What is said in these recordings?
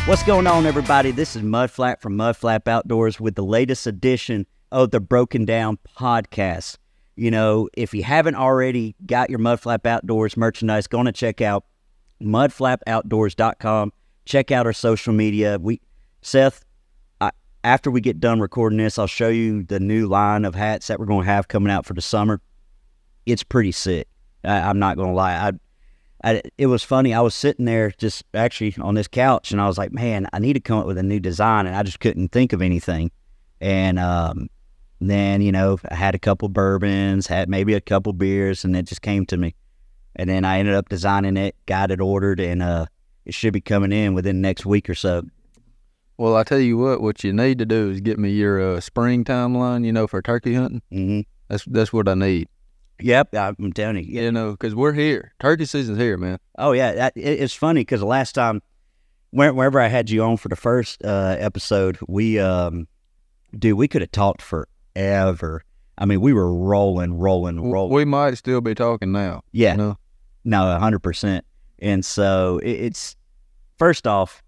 What's going on, everybody? This is MudFlap from MudFlap Outdoors with the latest edition of the Broken Down podcast. You know, if you haven't already got your MudFlap Outdoors merchandise, go on and check out MudFlapOutdoors.com. Check out our social media. Seth, after we get done recording this, I'll show you the new line of hats that we're going to have coming out for the summer. It's pretty sick. I'm not going to lie. It was funny. I was sitting there just actually on this couch, and I was like, man, I need to come up with a new design, and I just couldn't think of anything. And then, you know, I had a couple bourbons, had maybe a couple beers, and it just came to me. And then I ended up designing it, got it ordered, and it should be coming in within the next week or so. Well, I tell you what you need to do is get me your spring timeline, you know, for turkey hunting. Mm-hmm. That's what I need. Yep, I'm telling you. You know, because we're here. Turkey season's here, man. Oh, yeah. It's funny because the last time, wherever I had you on for the first episode, we could have talked forever. I mean, we were rolling. We might still be talking now. Yeah. You know? No, 100%. And so it's, first off,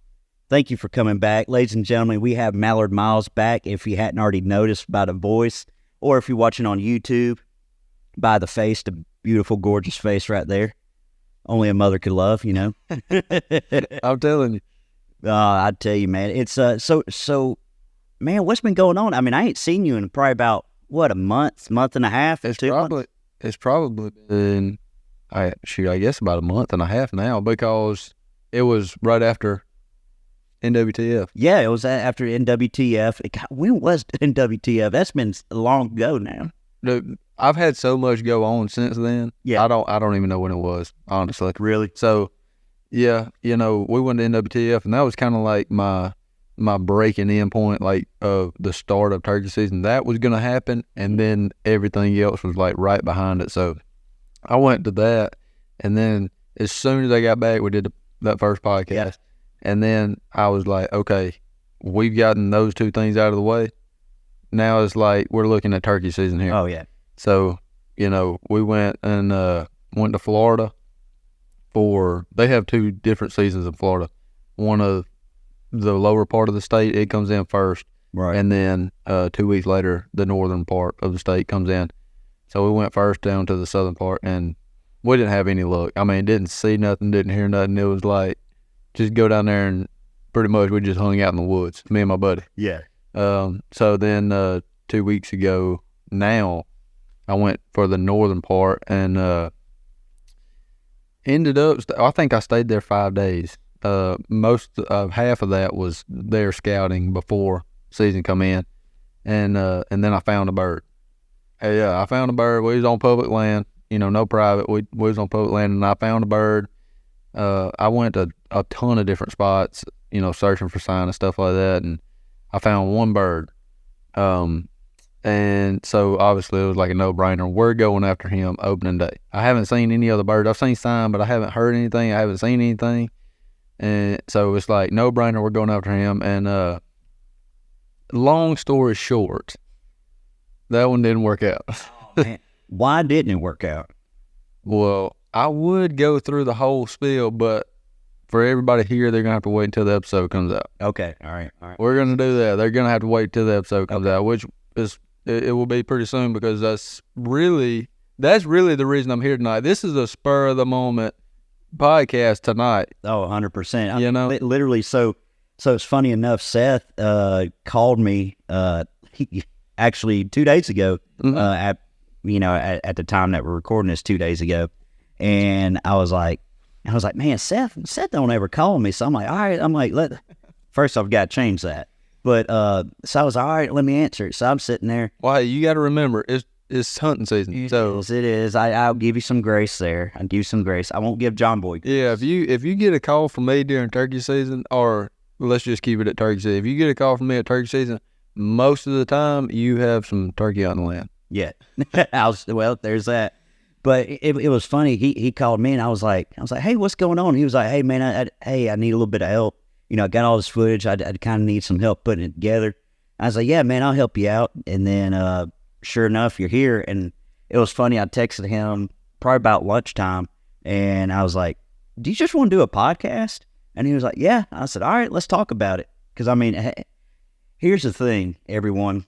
thank you for coming back. Ladies and gentlemen, we have Mallard Miles back, if you hadn't already noticed by the voice, or if you're watching on YouTube, by the face, the beautiful, gorgeous face right there. Only a mother could love, you know. I'm telling you. I tell you, man. It's so, man, what's been going on? I mean, I ain't seen you in probably about, what, a month and a half? It's probably been, I guess about a month and a half now, because it was right after NWTF. Yeah, it was after NWTF. When was NWTF? That's been long ago now. Dude, I've had so much go on since then. Yeah. I don't even know when it was, honestly. Really? So, yeah, you know, we went to NWTF, and that was kind of like my breaking in point, like, of the start of turkey season. That was going to happen, and then everything else was, like, right behind it. So I went to that, and then as soon as I got back, we did that first podcast. Yeah. And then I was like, okay, we've gotten those two things out of the way. Now it's like we're looking at turkey season here. Oh, yeah. So, you know, we went to Florida they have two different seasons in Florida. One of the lower part of the state, it comes in first. Right. And then 2 weeks later, the northern part of the state comes in. So we went first down to the southern part, and we didn't have any luck. I mean, didn't see nothing, didn't hear nothing. It was like, just go down there, and pretty much we just hung out in the woods, me and my buddy. Yeah. So then 2 weeks ago now, I went for the northern part, and ended up, I think I stayed there 5 days. Most of half of that was there scouting before season come in, and then I found a bird. Yeah, I found a bird. We was on public land, you know, no private. We was on public land, and I found a bird. I went to a ton of different spots, you know, searching for sign and stuff like that, and I found one bird. And so obviously it was like a no-brainer. We're going after him opening day. I haven't seen any other birds. I've seen sign, but I haven't heard anything. I haven't seen anything. And so it's like no-brainer. We're going after him. And long story short, that one didn't work out. Oh, man. Why didn't it work out? Well, I would go through the whole spiel, but for everybody here, they're going to have to wait until the episode comes out. Okay. All right. We're going to do that. They're going to have to wait until the episode comes out, which is, it will be pretty soon, because that's really the reason I'm here tonight. This is a spur of the moment podcast tonight. Oh, 100%. You know, literally. So it's funny enough. Seth called me actually 2 days ago. Mm-hmm. At the time that we're recording this, 2 days ago, and I was like, man, Seth don't ever call me. So I'm like, all right. I'm like, first I've got to change that. But so I was all right, let me answer it. So I'm sitting there. Well, hey, you got to remember, it's hunting season. It it is. I'll give you some grace there. I'll give you some grace. I won't give John Boy grace. Yeah, if you get a call from me during turkey season, or let's just keep it at turkey season. If you get a call from me at turkey season, most of the time you have some turkey on the land. Yeah. Well, there's that. But it was funny. He called me, and I was like, hey, what's going on? He was like, hey, man, I need a little bit of help. You know, I got all this footage. I kind of need some help putting it together. I was like, yeah, man, I'll help you out. And then, sure enough, you're here. And it was funny. I texted him probably about lunchtime, and I was like, do you just want to do a podcast? And he was like, yeah. I said, all right, let's talk about it. Because, I mean, here's the thing, everyone.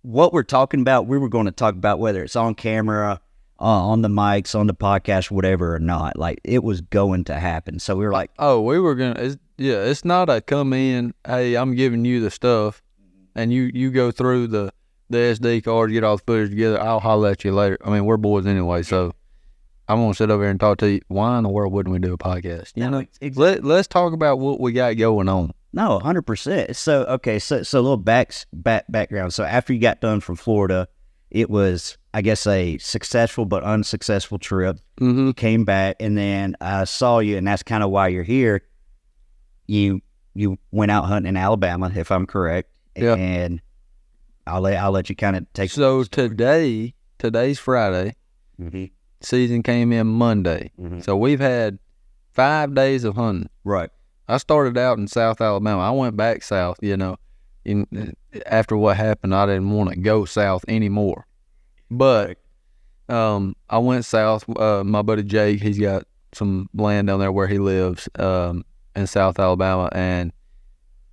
What we're talking about, we were going to talk about whether it's on camera, on the mics, on the podcast, whatever or not. Like, it was going to happen. So we were like, oh, we were going to, it's not a come in, hey, I'm giving you the stuff, and you go through the SD card, get all the footage together, I'll holler at you later. I mean, we're boys anyway, so I'm going to sit over here and talk to you. Why in the world wouldn't we do a podcast? You know, exactly. Let's talk about what we got going on. No, 100%. So, okay, so a little background. So after you got done from Florida, it was, I guess, a successful but unsuccessful trip. Mm-hmm. You came back, and then I saw you, and that's kind of why you're here. You went out hunting in Alabama, if I'm correct. Yeah. And I'll let you kind of take. So today's Friday. Mm-hmm. Season came in Monday. Mm-hmm. So we've had 5 days of hunting. Right. I started out in South Alabama. I went back south, you know. After what happened, I didn't want to go south anymore. But I went south. My buddy Jake, he's got some land down there where he lives in South Alabama, and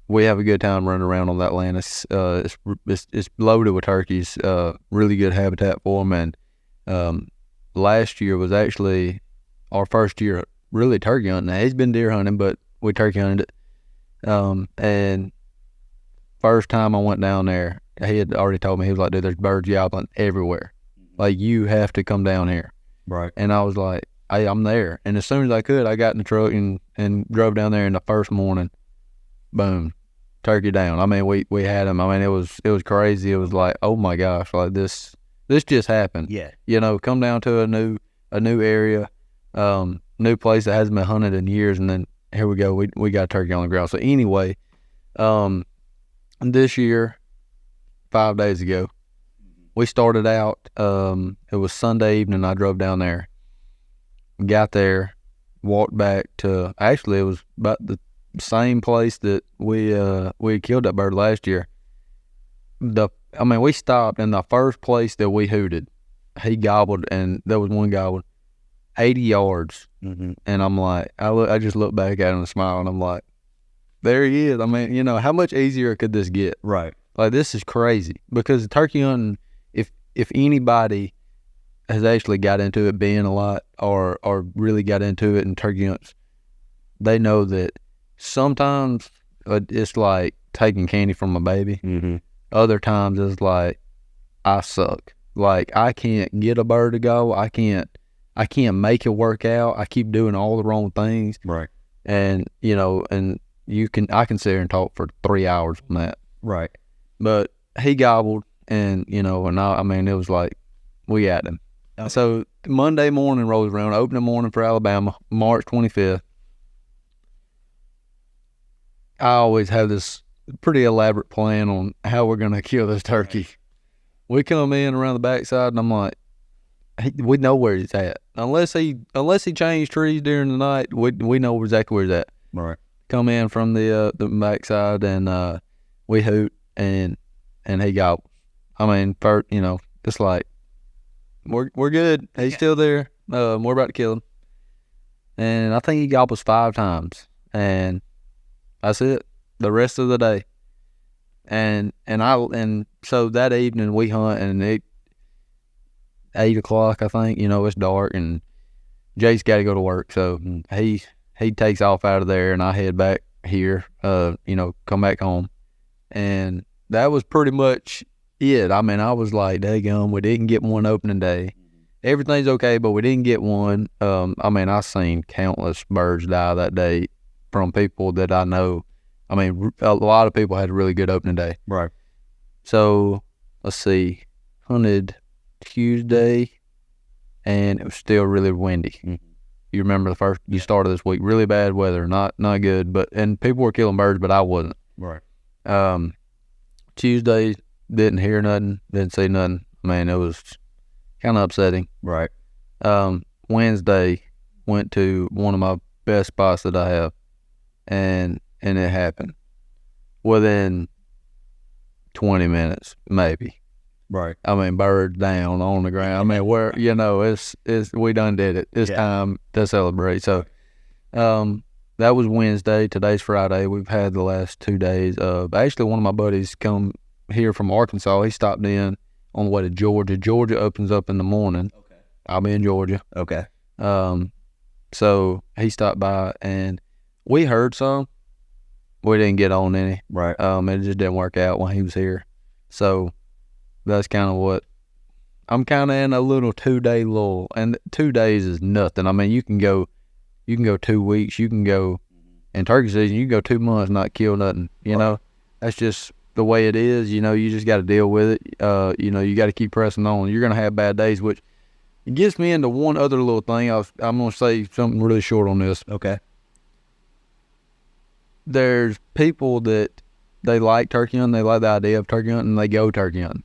we have a good time running around on that land. It's loaded with turkeys, really good habitat for them. And last year was actually our first year really turkey hunting. Now, he's been deer hunting, but we turkey hunted it. And first time I went down there, he had already told me, he was like, dude, there's birds gobbling everywhere. Like, you have to come down here. Right. And I was like, hey, I'm there. And as soon as I could, I got in the truck and drove down there. And the first morning, boom, turkey down. I mean, we had him. I mean, it was crazy. It was like, oh my gosh, like this just happened. Yeah. You know, come down to a new area, new place that hasn't been hunted in years, and then here we go. We got turkey on the ground. So anyway, this year, 5 days ago, we started out. It was Sunday evening. I drove down there, got there, walked back to. Actually, it was about the same place that we had killed that bird last year. We stopped, and the first place that we hooted, he gobbled, and there was one gobbled 80 yards. Mm-hmm. And I'm like, I just look back at him and smile, and I'm like, there he is. I mean, you know, how much easier could this get? Right. Like, this is crazy, because turkey hunting, if anybody has actually got into it being a lot, or really got into it in turkey hunts, they know that sometimes it's like taking candy from a baby. Mm-hmm. Other times it's like, I suck. Like, I can't get a bird to go. I can't make it work out. I keep doing all the wrong things. Right. And, you know, I can sit here and talk for 3 hours on that. Right. But he gobbled, and, you know, and I mean, it was like, we had him. Okay. So Monday morning rolls around, opening morning for Alabama, March 25th. I always have this pretty elaborate plan on how we're going to kill this turkey. We come in around the backside, and I'm like, we know where he's at. Unless he changed trees during the night, we know exactly where he's at. Right. Come in from the backside, and we hoot, and he gobbles. I mean, first, you know, it's like, we're good. He's still there. We're about to kill him. And I think he gobbles 5 times, and that's it. The rest of the day. And so that evening we hunt, and 8 o'clock, I think, you know, it's dark, and Jake's got to go to work, so he takes off out of there, and I head back here, you know, come back home. And that was pretty much it. I mean, I was like, daggum, we didn't get one opening day. Everything's okay, but we didn't get one. I mean, I seen countless birds die that day from people that I know. I mean, a lot of people had a really good opening day. Right. So, let's see, hunted Tuesday, and it was still really windy. Mm-hmm. You remember you started this week, really bad weather, not good, and people were killing birds, but I wasn't. Right. Tuesday, didn't hear nothing, didn't see nothing. I mean, it was kind of upsetting. Right. Wednesday, went to one of my best spots that I have, and it happened within 20 minutes, maybe. Right. I mean, birds down on the ground. I mean, we're, you know, it's we done did it. It's time to celebrate. So, that was Wednesday. Today's Friday. We've had the last 2 days. Actually, one of my buddies come here from Arkansas. He stopped in on the way to Georgia. Georgia opens up in the morning. Okay. I'll be in Georgia. Okay. So he stopped by, and we heard some. We didn't get on any. Right. It just didn't work out when he was here. So that's kind of what I'm kind of in a little 2-day lull, and 2 days is nothing. I mean, you can go 2 weeks. You can go in turkey season. You can go 2 months, not kill nothing. You know, that's just the way it is. You know, you just got to deal with it. You know, you got to keep pressing on. You're gonna have bad days, which it gets me into one other little thing. I'm gonna say something really short on this. Okay. There's people that they like turkey hunting. They like the idea of turkey hunting. And they go turkey hunting.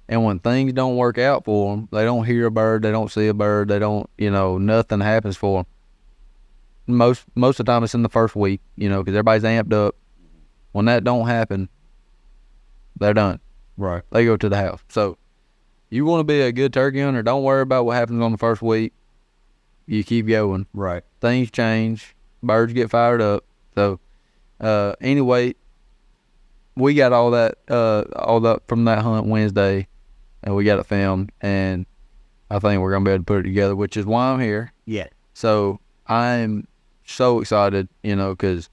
And when things don't work out for them, they don't hear a bird, they don't see a bird, they don't, you know, nothing happens for them. Most of the time it's in the first week, you know, because everybody's amped up. When that don't happen, they're done. Right. They go to the house. So you want to be a good turkey hunter, don't worry about what happens on the first week. You keep going. Right. Things change. Birds get fired up. So anyway, we got all that from that hunt Wednesday, and we got it filmed, and I think we're gonna be able to put it together, which is why I'm here. Yeah. So I'm so excited, you know, because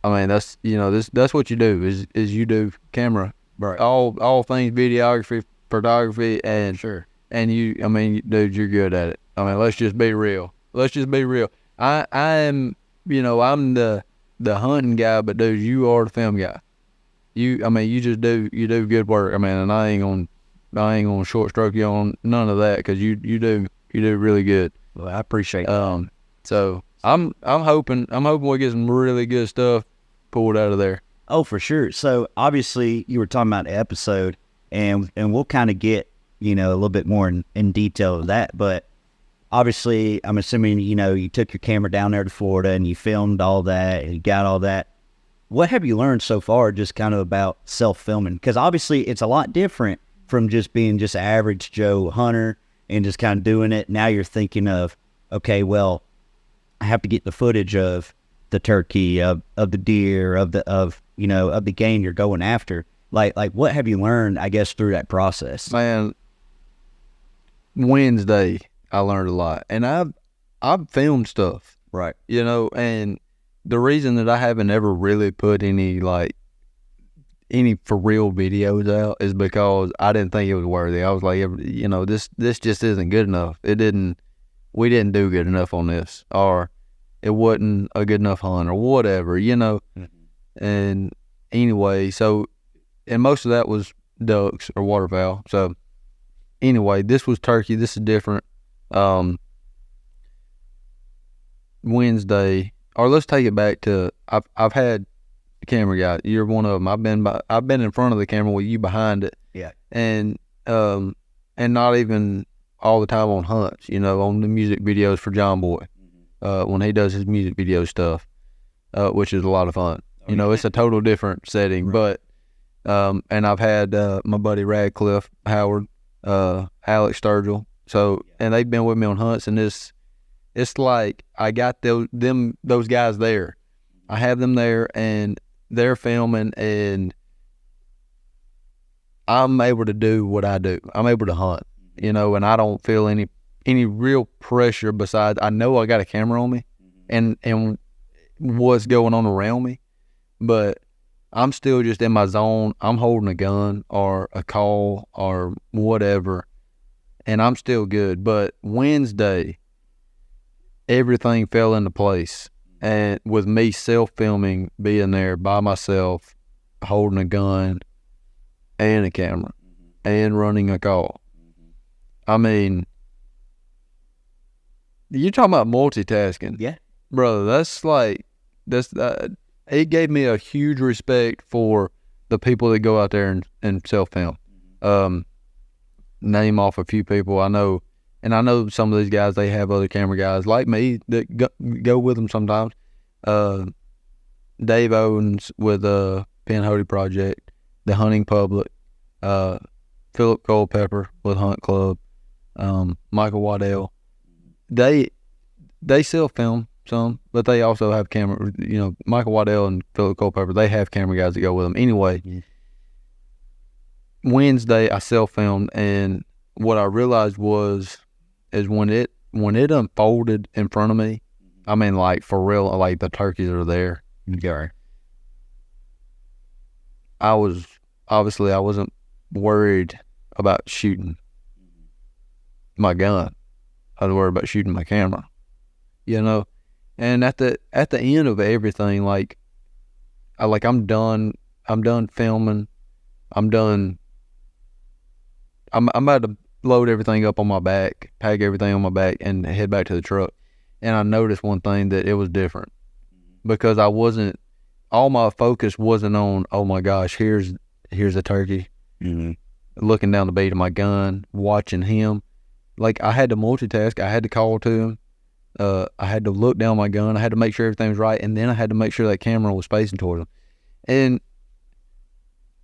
I mean that's, you know, that's what you do is you do camera, Right. all things videography, photography, and Sure. and you, I mean, dude, you're good at it. I mean, let's just be real. I am, you know, I'm the hunting guy, but dude, you are the film guy. I mean, you do good work. I mean, and I ain't gonna short stroke you on none of that, because you do really good. Well, I appreciate that. So I'm hoping we get some really good stuff pulled out of there. Oh, for sure. So obviously you were talking about the episode, and we'll kind of get, you know, a little bit more in detail of that. But obviously, I'm assuming, you know, you took your camera down there to Florida and you filmed all that and you got all that. What have you learned so far just kind of about self-filming? Because obviously it's a lot different from just being just an average Joe hunter and just kind of doing it. Now you're thinking of, okay, well, I have to get the footage of the turkey, of the deer, of the game you're going after. Like what have you learned, I guess, through that process? Man, Wednesday I learned a lot, and I've filmed stuff, Right. you know, and the reason that I haven't ever really put any for real videos out is because I didn't think it was worthy. I was like, you know, this just isn't good enough. We didn't do good enough on this, or it wasn't a good enough hunt, or whatever, you know. Mm-hmm. And anyway, so, and most of that was ducks or waterfowl. So anyway, this was turkey. This is different. Wednesday, or let's take it back to, I've had the camera guy. You're one of them. I've been in front of the camera with you behind it. Yeah. And not even all the time on hunts, you know, on the music videos for John Boy, when he does his music video stuff, which is a lot of fun. You know, it's a total different setting. Right. But and I've had my buddy Radcliffe Howard, Alex Sturgill. So, and they've been with me on hunts, and it's like I got those guys there. I have them there, and they're filming, and I'm able to do what I do. I'm able to hunt, you know, and I don't feel any real pressure besides I know I got a camera on me and what's going on around me, but I'm still just in my zone. I'm holding a gun or a call or whatever, and I'm still good. But Wednesday, everything fell into place. And with me self-filming, being there by myself, holding a gun and a camera and running a call. I mean, you're talking about multitasking. Yeah. Brother, it gave me a huge respect for the people that go out there and self-film. Name off a few people I know. And I know some of these guys, they have other camera guys like me that go with them sometimes. Dave Owens with Penn Hody Project, The Hunting Public, Philip Culpepper with Hunt Club, Michael Waddell. They self-film some, but they also have camera. You know, Michael Waddell and Philip Culpepper, they have camera guys that go with them. Anyway, Wednesday I self-filmed, and what I realized is when it unfolded in front of me, I mean, like, for real, like, the turkeys are there. Yeah. I wasn't worried about shooting my gun. I was worried about shooting my camera, you know. And at the end of everything, like, I'm done filming. I'm about to load everything up on my back, pack everything on my back, and head back to the truck. And I noticed one thing, that it was different, because all my focus wasn't on, oh my gosh, here's a turkey, looking down the bead of my gun, watching him. Like, I had to multitask. I had to call to him. I had to look down my gun. I had to make sure everything was right, and then I had to make sure that camera was facing towards him. And,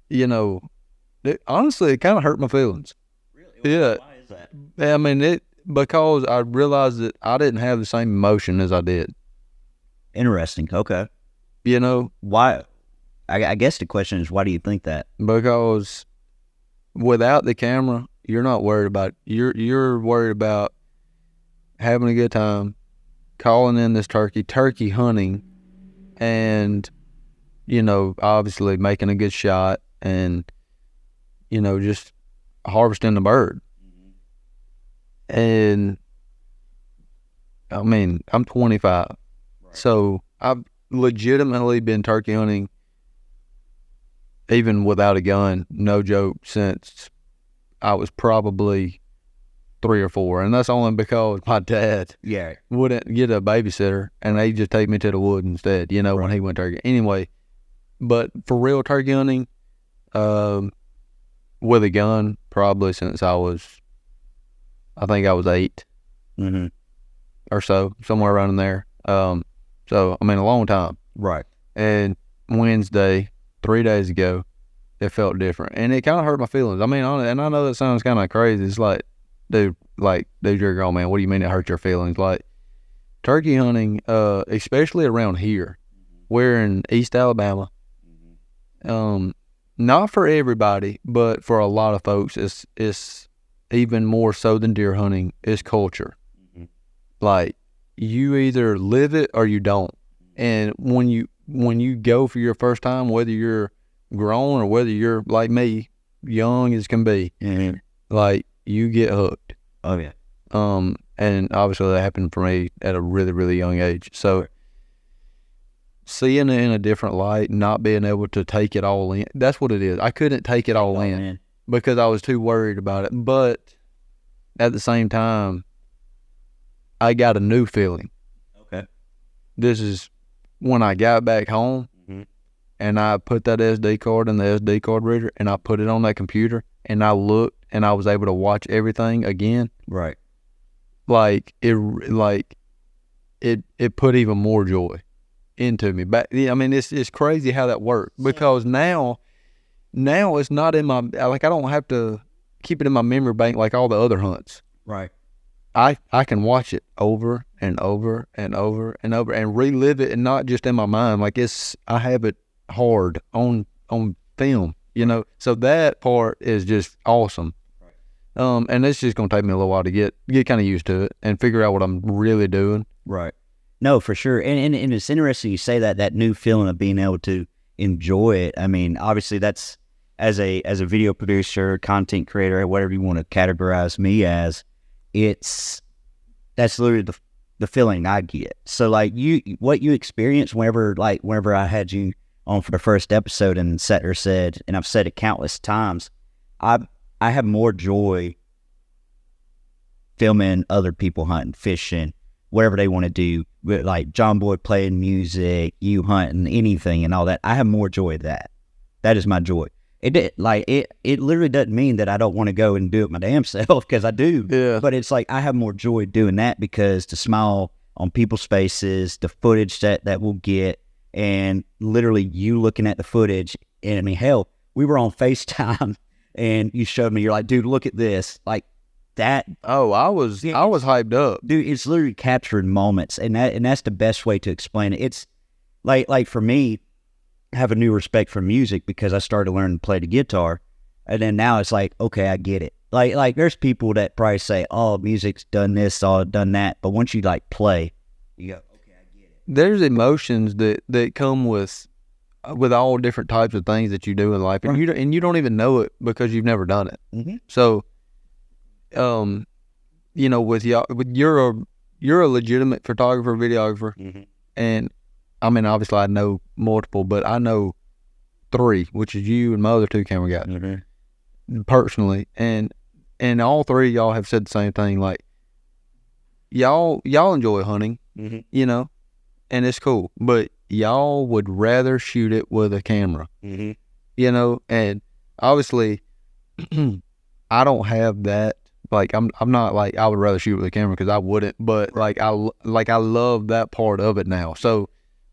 you know, honestly, it kind of hurt my feelings. Really? Yeah. Why is that? I mean, because I realized that I didn't have the same emotion as I did. Interesting. Okay. You know? Why? I guess the question is, why do you think that? Because without the camera, you're not worried about, you're worried about having a good time, calling in this turkey hunting, and, you know, obviously making a good shot, and, you know, just harvesting the bird. And I mean, I'm 25, so I've legitimately been turkey hunting, even without a gun, no joke, since I was probably 3 or 4, and that's only because my dad wouldn't get a babysitter, and they just take me to the woods instead, you know, when he went turkey. Anyway, but for real turkey hunting, with a gun, probably since I think I was 8 or so, somewhere around in there. So, I mean, a long time. Right. And Wednesday, 3 days ago, it felt different. And it kind of hurt my feelings. I mean, and I know that sounds kind of crazy. It's like, dude, you're grown, man. What do you mean it hurt your feelings? Like, turkey hunting, especially around here, we're in East Alabama. Not for everybody, but for a lot of folks, it's even more so than deer hunting, is culture. Like, you either live it or you don't. And when you go for your first time, whether you're grown or whether you're like me, young as can be, like, you get hooked. Oh yeah. And obviously that happened for me at a really, really young age. So seeing it in a different light, not being able to take it all in, that's what it is. I couldn't take it all in because I was too worried about it. But at the same time, I got a new feeling. Okay. This is when I got back home and I put that SD card in the SD card reader and I put it on that computer and I looked and I was able to watch everything again. Right. Like, it put even more joy into me. But I mean, it's crazy how that worked, because now it's not in my, like, I don't have to keep it in my memory bank like all the other hunts. Right. I can watch it over and over and over and over and relive it, and not just in my mind. Like, I have it hard on film, you know. So that part is just awesome. Right. And it's just gonna take me a little while to get kind of used to it and figure out what I'm really doing. Right. No, for sure. And it's interesting you say that new feeling of being able to enjoy it. I mean, obviously that's, as a video producer, content creator, whatever you want to categorize me as, that's literally the feeling I get. So, like, what you experience whenever I had you on for the first episode and Seth said, and I've said it countless times, I have more joy filming other people hunting, fishing, whatever they want to do, like John Boy playing music, you hunting, anything and all that. I have more joy of that. That is my joy. It literally doesn't mean that I don't want to go and do it my damn self, because I do. Yeah. But it's like I have more joy doing that, because the smile on people's faces, the footage that we'll get, and literally you looking at the footage. And I mean, hell, we were on FaceTime and you showed me, you're like, dude, look at this. Like, that. Oh, I was hyped up. Dude, it's literally capturing moments, and that's the best way to explain it. It's like for me, I have a new respect for music because I started learning to play the guitar, and then now it's like, okay, I get it. Like there's people that probably say, oh, music's done this, or done that, but once you like play, you go, okay, I get it. There's emotions that come with all different types of things that you do in life, and you don't even know it because you've never done it. Mm-hmm. So, with y'all, you're a legitimate photographer, videographer, Mm-hmm. and I mean, obviously, I know multiple, but I know 3, which is you and my other 2 camera guys, personally, and all 3 of y'all have said the same thing. Like, y'all enjoy hunting, Mm-hmm. And it's cool, but y'all would rather shoot it with a camera, Mm-hmm. and obviously, I don't have that. Like, I'm not like I would rather shoot with a camera because I wouldn't, but like I love that part of it now. So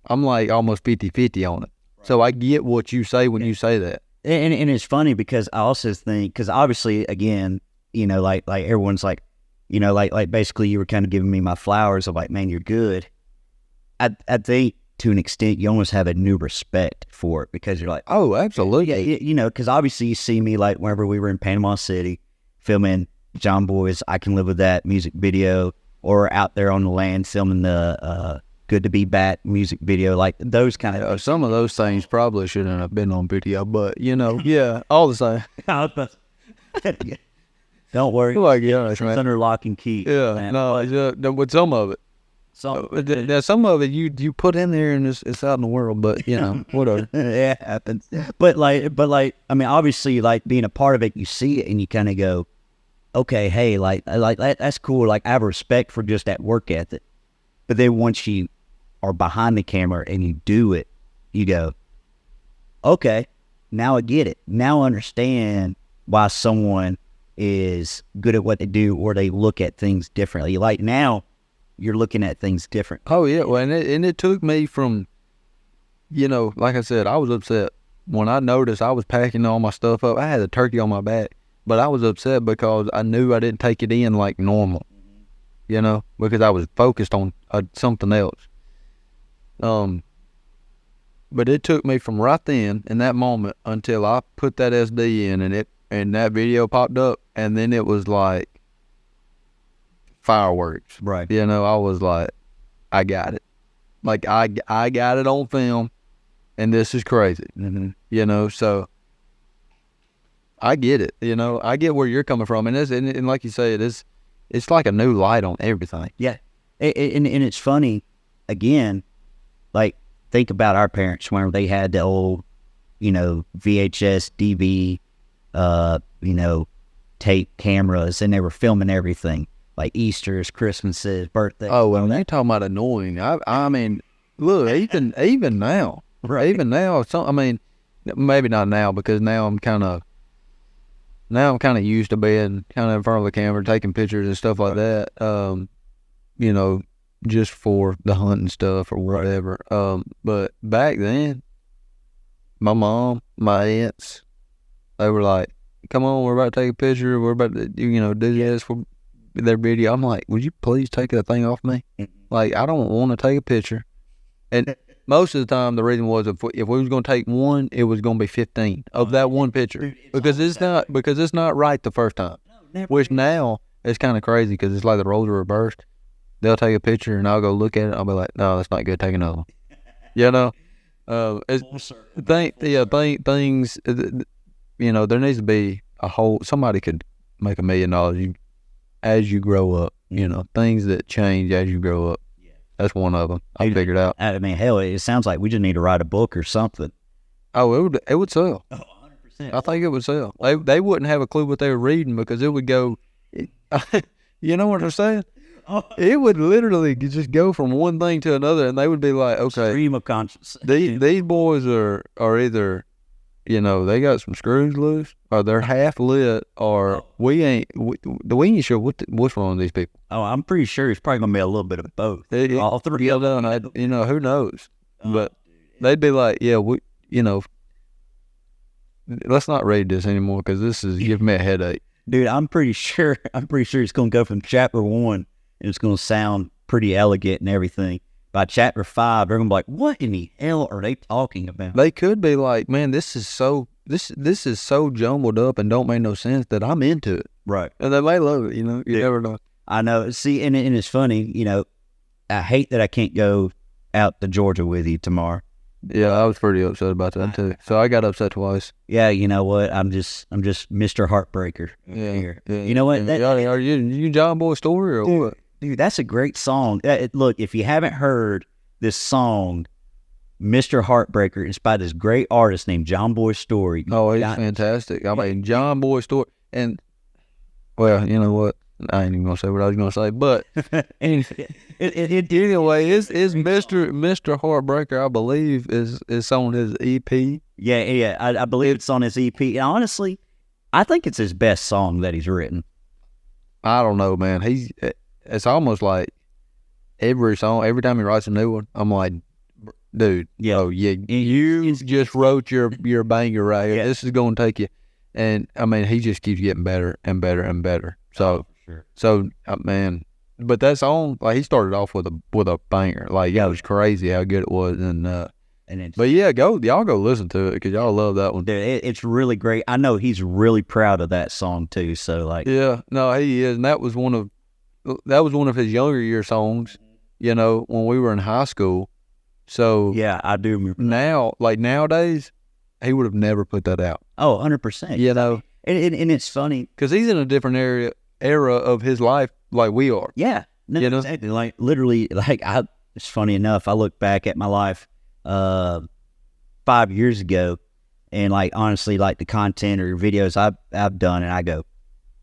I'm like almost 50-50 on it. Right. So I get what you say when you say that. And it's funny because I also think, because obviously, again, like everyone's like, like basically you were kind of giving me my flowers of like, man, you're good. I think to an extent you almost have a new respect for it because you're like, oh, absolutely. Yeah, because obviously you see me like whenever we were in Panama City filming John Boy's I Can Live With That music video, or out there on the land filming the Good to Be Back music video, like those kind of some of those things probably shouldn't have been on video, but yeah, all the same. Don't worry, it's under lock and key. Yeah, man. No, with some of it. Some of it you put in there and it's out in the world, but whatever. Yeah, happens. But like, I mean, obviously, like being a part of it, you see it and you kind of go, okay, hey, like that's cool. Like I have respect for just that work ethic. But then once you are behind the camera and you do it, you go, okay, now I get it. Now I understand why someone is good at what they do, or they look at things differently. Like now, you're looking at things different. Oh yeah, well, and it took me from, like I said, I was upset when I noticed I was packing all my stuff up. I had a turkey on my back, but I was upset because I knew I didn't take it in like normal, because I was focused on something else. But it took me from right then in that moment until I put that SD in and that video popped up, and then it was like fireworks. Right. I was like, I got it. Like I got it on film, and this is crazy. Mm-hmm. So I get it. I get where you're coming from, and like you say, it's like a new light on everything. Yeah, and it's funny, again, like think about our parents whenever they had the old, VHS, DV, tape cameras, and they were filming everything. Like Easter's, Christmases, birthdays. Oh, well, they're talking about annoying. I mean, look, even now, right? Even now, I mean, maybe not now because now I'm kind of used to being kind of in front of the camera, taking pictures and stuff like that. Just for the hunting stuff or whatever. But back then, my mom, my aunts, they were like, "Come on, we're about to take a picture. We're about to, do this for their video." I'm like, "Would you please take that thing off me? Like, I don't want to take a picture." And most of the time, the reason was if we was going to take one, it was going to be 15 of that one picture. Dude, because it's not right the first time. No, which now it's kind of crazy because it's like the roles are reversed. They'll take a picture and I'll go look at it. I'll be like, "No, that's not good. Take another one." Things. There needs to be somebody could make $1 million as you grow up. Things that change as you grow up. Yeah. That's one of them. I figured out. I mean, hell, it sounds like we just need to write a book or something. Oh, it would sell. Oh, 100%. I think it would sell. They wouldn't have a clue what they were reading because it would go. You know what I'm saying? Oh. It would literally just go from one thing to another, and they would be like, "Okay, stream of consciousness." These boys are either, they got some screws loose, or they're half lit, or we ain't sure what's wrong with these people. Oh, I'm pretty sure it's probably gonna be a little bit of both. All three of them. Who knows? But they'd be like, "Yeah, let's not read this anymore because this is giving me a headache." Dude, I'm pretty sure it's going to go from chapter 1 and it's going to sound pretty elegant and everything. By chapter 5, they're going to be like, what in the hell are they talking about? They could be like, man, this is so jumbled up and don't make no sense that I'm into it. Right. And they may love it, you know. You never know. I know. See, and it's funny, you know, I hate that I can't go out to Georgia with you tomorrow. Yeah, I was pretty upset about that too. So I got upset twice. Yeah, you know what? I'm just Mr. Heartbreaker. Here. You know what? Are you John Boy Story or what? Dude, that's a great song. Look, if you haven't heard this song, Mr. Heartbreaker, it's by this great artist named John Boy Story. Oh, he's fantastic. I mean, John Boy Story. And, well, you know what? I ain't even going to say what I was going to say. But, anyway, is Mr. Heartbreaker, I believe, is on his EP. Yeah. I believe it's on his EP. And honestly, I think it's his best song that he's written. I don't know, man. It's almost like every time he writes a new one, I'm like, dude, you just wrote your banger right here. Yeah. This is going to take you. And, I mean, he just keeps getting better and better and better. So, man, but that song, like, he started off with a banger. Like, yeah, it was crazy how good it was. But yeah, y'all go listen to it because y'all love that one. Dude, it's really great. I know he's really proud of that song too. So, like, yeah, no, he is, and that was one of his younger year songs. You know, when we were in high school. So yeah, I do remember. Now, like nowadays, he would have never put that out. Oh, 100%. You know, and it's funny because he's in a different era of his life, like we are. Yeah, no, you know, exactly. Like literally, like it's funny enough. I look back at my life 5 years ago, and like honestly, like the content or videos I've done, and I go,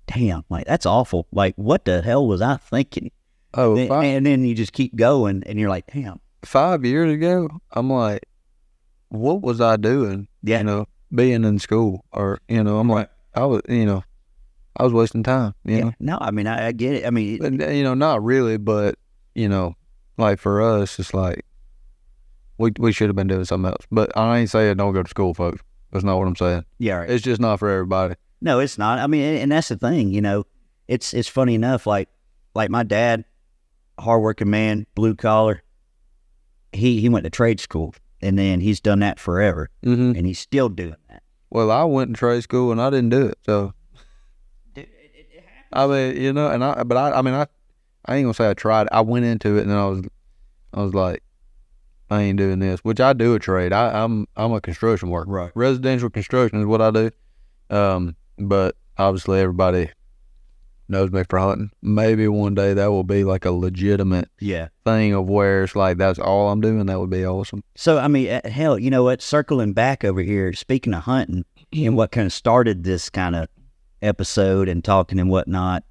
damn, like that's awful. Like what the hell was I thinking? Oh, and then you just keep going, and you're like, damn. 5 years ago, I'm like, what was I doing? Yeah. You know, being in school, or you know, I'm like, I was wasting time. You know? No, I mean, I get it. I mean, you know, not really, but you know, like for us, it's like we should have been doing something else. But I ain't saying don't go to school, folks. That's not what I'm saying. Yeah, right. It's just not for everybody. No, it's not. I mean, and that's the thing. You know, it's funny enough. Like my dad, hardworking man, blue collar. He went to trade school, and then he's done that forever, and he's still doing that. Well, I went to trade school, and I didn't do it, so. Dude, it happens. I mean, you know, and I ain't gonna say I tried. I went into it, and then I was like, I ain't doing this, which I do a trade. I'm a construction worker. Right. Residential construction is what I do. But obviously everybody knows me for hunting. Maybe one day that will be like a legitimate thing of where it's like that's all I'm doing. That would be awesome. So I mean, hell, you know what? Circling back over here, speaking of hunting and what kind of started this kind of episode and talking and whatnot.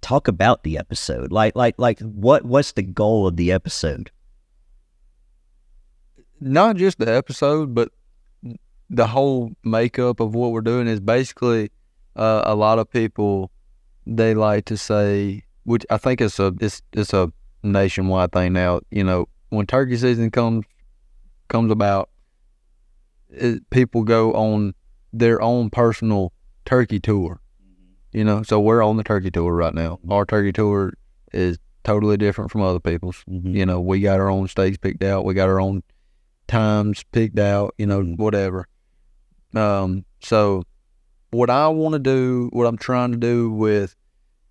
Talk about the episode. Like what's the goal of the episode? Not just the episode, but the whole makeup of what we're doing is basically a lot of people, they like to say, which I think it's a nationwide thing now. You know, when turkey season comes about, people go on their own personal turkey tour. You know, so we're on the turkey tour right now. Our turkey tour is totally different from other people's. You know, we got our own states picked out. We got our own times picked out. You know, whatever. So what I want to do, what I'm trying to do with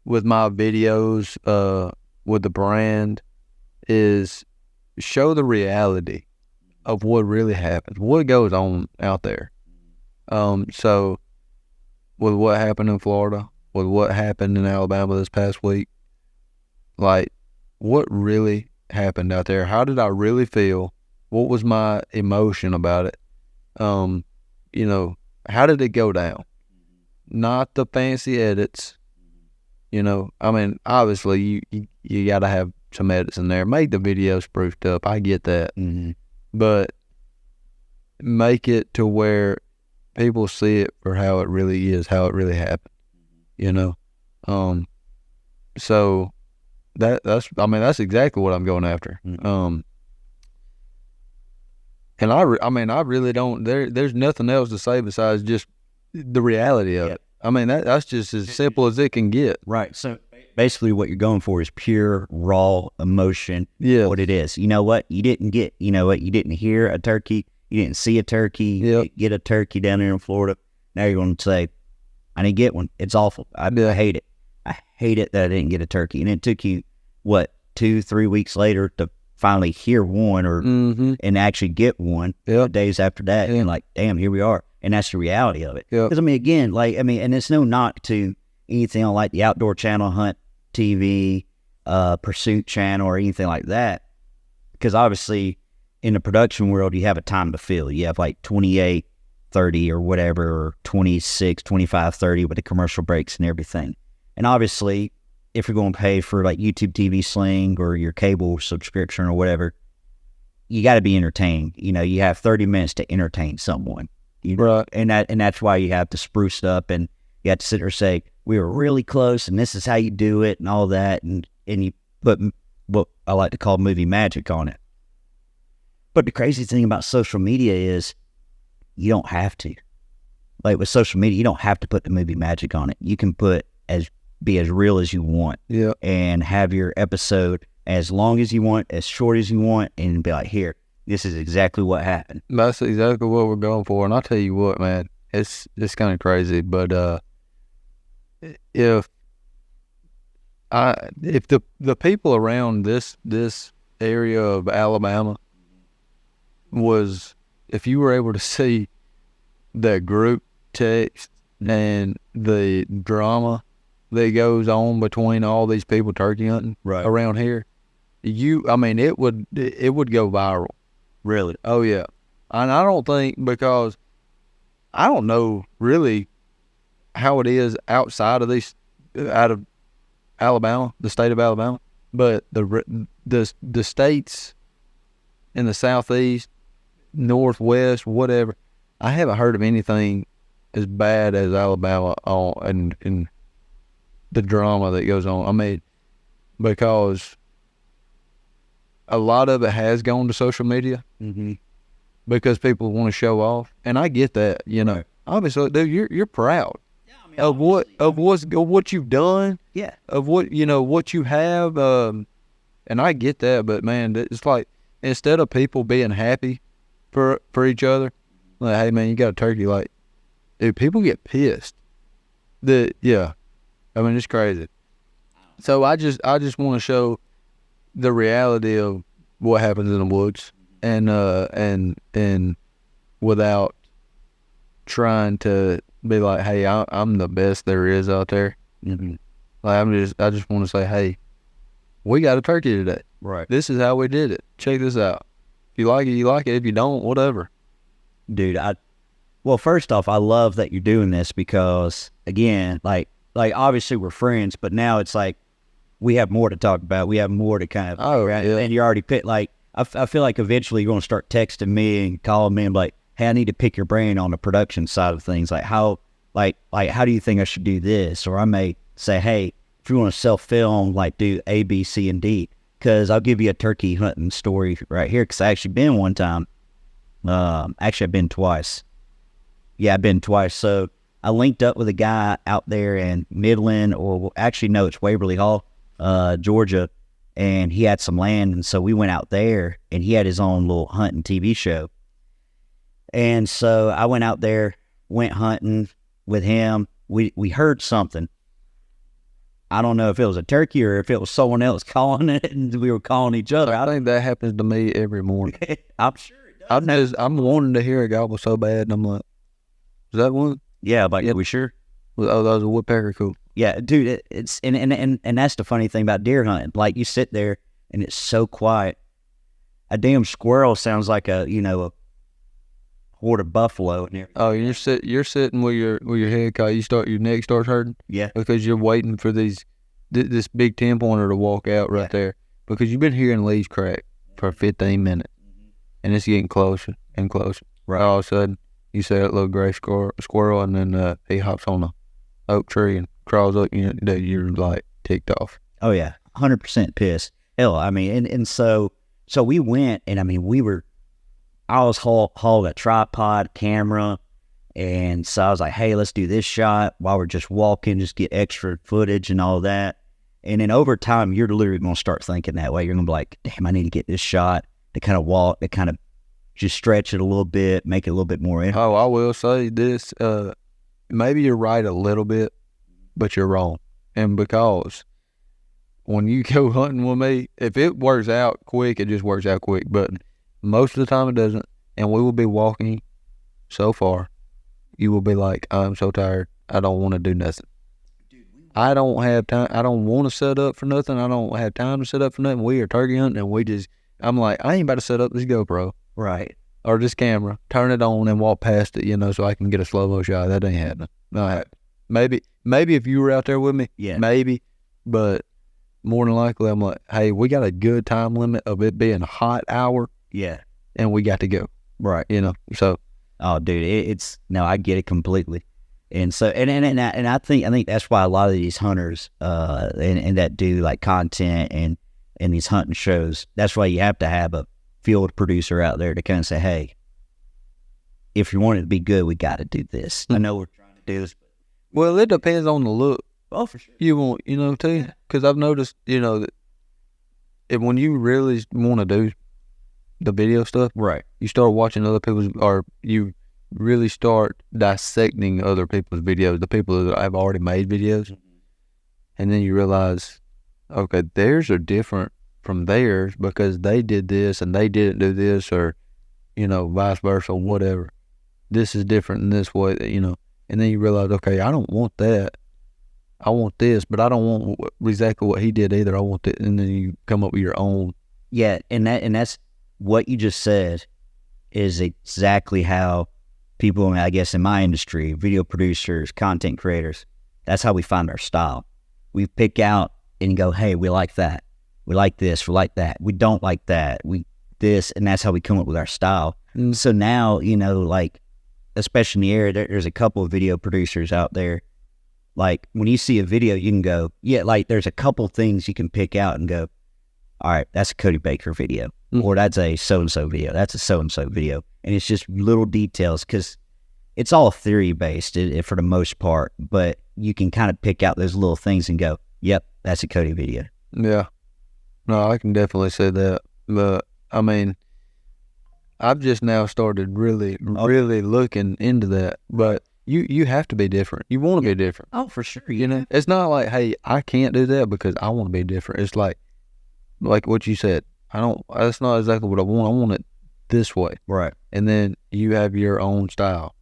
my videos, with the brand, is show the reality of what really happens, what goes on out there. So with what happened in Florida, with what happened in Alabama this past week, like what really happened out there? How did I really feel? What was my emotion about it? You know, how did it go down? Not the fancy edits. You know, I mean, obviously you got to have some edits in there. Make the video spruced up. I get that. But make it to where people see it for how it really is, how it really happened. You know? So that's exactly what I'm going after. And I really don't, there's nothing else to say besides just the reality of it. I mean, that's just as simple as it can get. Right. So basically what you're going for is pure, raw emotion. Yeah. What it is. You know what? You didn't hear a turkey. You didn't see a turkey. Yep. Get a turkey down there in Florida. Now you're going to say, I didn't get one. It's awful. I hate it. I hate it that I didn't get a turkey. And it took you, 2-3 weeks later to finally hear one and actually get one. Yep. Days after that. And like, damn, here we are. And that's the reality of it. Yep. Because, and it's no knock to anything on like the Outdoor Channel, Hunt TV, Pursuit Channel, or anything like that. Because obviously, in the production world, you have a time to fill. You have like 28, 30 or whatever, or 26, 25, 30 with the commercial breaks and everything. And obviously, if you're going to pay for like YouTube TV Sling or your cable subscription or whatever, you got to be entertained. You have 30 minutes to entertain someone. Right. And that's why you have to spruce up, and you have to sit there and say, we were really close and this is how you do it and all that. And you put what I like to call movie magic on it. But the crazy thing about social media is you don't have to. Like with social media, you don't have to put the movie magic on it. You can be as real as you want. Yeah. And have your episode as long as you want, as short as you want, and be like, here, this is exactly what happened. That's exactly what we're going for. And I'll tell you what, man, it's kind of crazy, but if the people around this area of Alabama if you were able to see the group text and the drama that goes on between all these people turkey hunting around here, it would go viral. Really? Oh yeah. And I don't think, because I don't know really how it is outside of out of Alabama, the state of Alabama, but the states in the southeast, northwest, whatever, I haven't heard of anything as bad as Alabama and the drama that goes on. Because a lot of it has gone to social media because people want to show off, and I get that. Right. Obviously, dude, you're proud of what you've done. Yeah. Of what you have, and I get that. But man, it's like, instead of people being happy for each other, like, hey man, you got a turkey, like, dude, people get pissed. It's crazy. So I just want to show the reality of what happens in the woods, and without trying to be like, hey, I'm the best there is out there. Mm-hmm. Like, I just want to say, hey, we got a turkey today. Right. This is how we did it. Check this out. If you like it, you like it. If you don't, whatever. Dude, well, first off, I love that you're doing this because, again, like obviously we're friends, but now it's like we have more to talk about. We have more to kind of, and you already picked, like, I feel like eventually you're going to start texting me and calling me and be like, hey, I need to pick your brain on the production side of things. Like how do you think I should do this? Or I may say, hey, if you want to self-film, like, do A, B, C, and D. Because I'll give you a turkey hunting story right here, because I actually been one time. Actually, I've been twice. Yeah, I've been twice. So I linked up with a guy out there in Midland, or actually, no, it's Waverly Hall, Georgia, and he had some land. And so we went out there, and he had his own little hunting TV show. And so I went out there, went hunting with him. We heard something. I don't know if it was a turkey or if it was someone else calling it, and we were calling each other. I think that happens to me every morning. I'm sure it does. I'm wanting to hear a gobble so bad, and I'm like, is that one? Yeah, but we sure? Oh, that was a woodpecker. Cool. Yeah, dude, it's and that's the funny thing about deer hunting. Like, you sit there and it's so quiet. A damn squirrel sounds like a horde of buffalo and everything. Oh, you're sitting with your head caught. Your neck starts hurting. Yeah, because you're waiting for this big 10-pointer to walk out right there, because you've been hearing leaves crack for 15 minutes, and it's getting closer and closer. Right. All of a sudden, you see that little gray squirrel, and then he hops on a oak tree and crawls up. You're like ticked off. Oh yeah, 100% pissed. Hell, and so we went, and I was hauled a tripod, camera, And so I was like, hey, let's do this shot while we're just walking, just get extra footage and all that. And then over time, you're literally going to start thinking that way. You're going to be like, damn, I need to get this shot to kind of walk, to kind of just stretch it a little bit, make it a little bit more interesting. Oh, I will say this. Maybe you're right a little bit, but you're wrong. And because when you go hunting with me, if it works out quick, it just works out quick. But most of the time it doesn't. And we will be walking so far. You will be like, I'm so tired. I don't want to do nothing. I don't have time. I don't want to set up for nothing. I don't have time to set up for nothing. We are turkey hunting, and I'm like, I ain't about to set up this GoPro. Right. Or this camera, turn it on and walk past it, so I can get a slow-mo shot. That ain't happening. Not happening. Maybe if you were out there with me, maybe. But more than likely, I'm like, hey, we got a good time limit of it being a hot hour. Yeah. And we got to go. Right. So. Oh, dude, I get it completely. And so, and I think that's why a lot of these hunters, and that do like content and these hunting shows, that's why you have to have a field producer out there to kind of say, hey, if you want it to be good, we got to do this. I know we're trying to do this. Well, it depends on the look. Oh, for sure. You want, too. Because I've noticed, that when you really want to do the video stuff, right, you start watching other people's, or you really start dissecting other people's videos, the people that have already made videos, and then you realize, okay, theirs are different from theirs because they did this and they didn't do this, or vice versa, whatever. This is different in this way, and then you realize, okay, I don't want that. I want this, but I don't want exactly what he did either. I want it, and then you come up with your own. Yeah, and that's what you just said is exactly how people, I guess, in my industry, video producers, content creators, that's how we find our style. We pick out and go, hey, we like that. We like this. We like that. We don't like that. This, and that's how we come up with our style. So now, like, especially in the area, there's a couple of video producers out there. Like, when you see a video, you can go, yeah, like, there's a couple things you can pick out and go, all right, that's a Cody Baker video. Or that's a so-and-so video. That's a so-and-so video. And it's just little details because it's all theory-based for the most part. But you can kind of pick out those little things and go, yep, that's a Cody video. Yeah. No, I can definitely say that. But, I mean, I've just now started really looking into that. But you have to be different. You want to be different. Oh, for sure. It's not like, hey, I can't do that because I want to be different. It's like what you said. That's not exactly what I want. I want it this way. Right. And then you have your own style.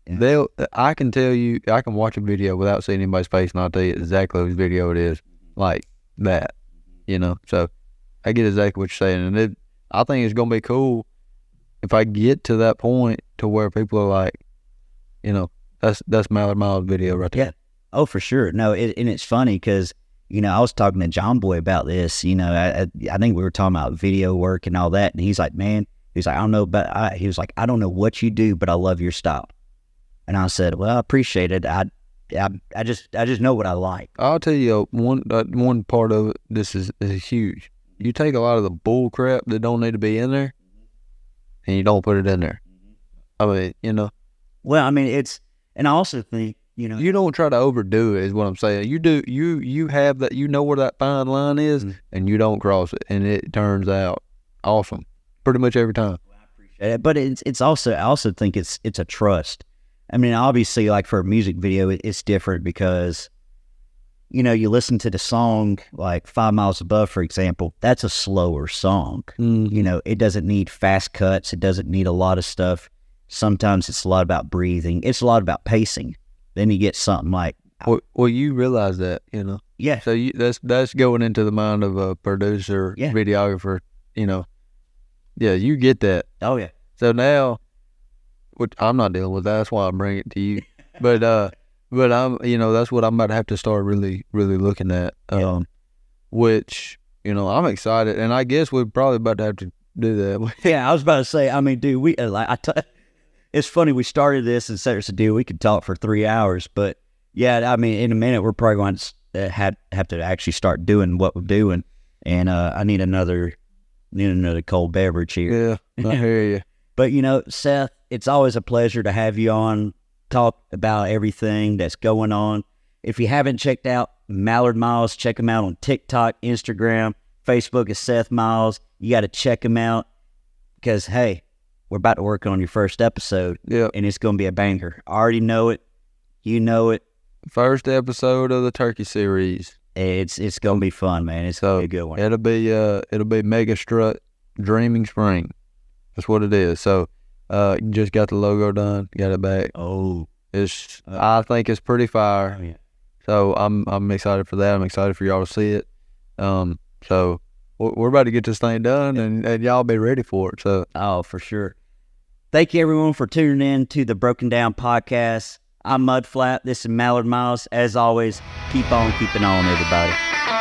Yeah. I can tell you, I can watch a video without seeing anybody's face and I'll tell you exactly whose video it is. Like that, So I get exactly what you're saying. And I think it's going to be cool if I get to that point to where people are like, that's Mallard Miles' video right there. Yeah. Oh, for sure. No, and it's funny because, I was talking to John Boy about this, I think we were talking about video work and all that. And he's like, man, I don't know, but he was like, I don't know what you do, but I love your style. And I said, well, I appreciate it. I just know what I like. I'll tell you one part of it. This is huge. You take a lot of the bull crap that don't need to be in there, and you don't put it in there. I mean, Well, I mean, and I also think, you don't try to overdo it. Is what I'm saying. You do. You have that. You know where that fine line is, and you don't cross it, and it turns out awesome, pretty much every time. Well, I appreciate it, but it's also, I also think it's a trust. I mean, obviously, like for a music video, it's different because, you listen to the song like 5 Miles Above, for example. That's a slower song. It doesn't need fast cuts. It doesn't need a lot of stuff. Sometimes it's a lot about breathing. It's a lot about pacing. Then you get something like... Well, you realize that, Yeah. So that's going into the mind of a producer, videographer, Yeah, you get that. Oh, yeah. So now, which I'm not dealing with that. That's why I bring it to you. But I'm, that's what I'm about to have to start really, really looking at. Which, I'm excited. And I guess we're probably about to have to do that. Yeah, I was about to say, I mean, dude, it's funny, we started this and said, dude, we could talk for 3 hours, but yeah, I mean, in a minute, we're probably going to have to actually start doing what we're doing, and I need another cold beverage here. Yeah, I hear you. But, Seth, it's always a pleasure to have you on. talk about everything that's going on. If you haven't checked out Mallard Miles, check him out on TikTok, Instagram, Facebook is Seth Miles. You got to check him out because, hey, we're about to work on your first episode, and it's going to be a banger. I already know it. You know it. First episode of the turkey series. It's going to be fun, man. It's going to be a good one. It'll be Mega Strut Dreaming Spring. That's what it is. So you just got the logo done, got it back. Oh, I think it's pretty fire. Oh, yeah. So I'm excited for that. I'm excited for y'all to see it. So we're about to get this thing done, and y'all be ready for it. So for sure. Thank you, everyone, for tuning in to the Broken Down Podcast. I'm MudFlap. This is Mallard Miles. As always, keep on keeping on, everybody.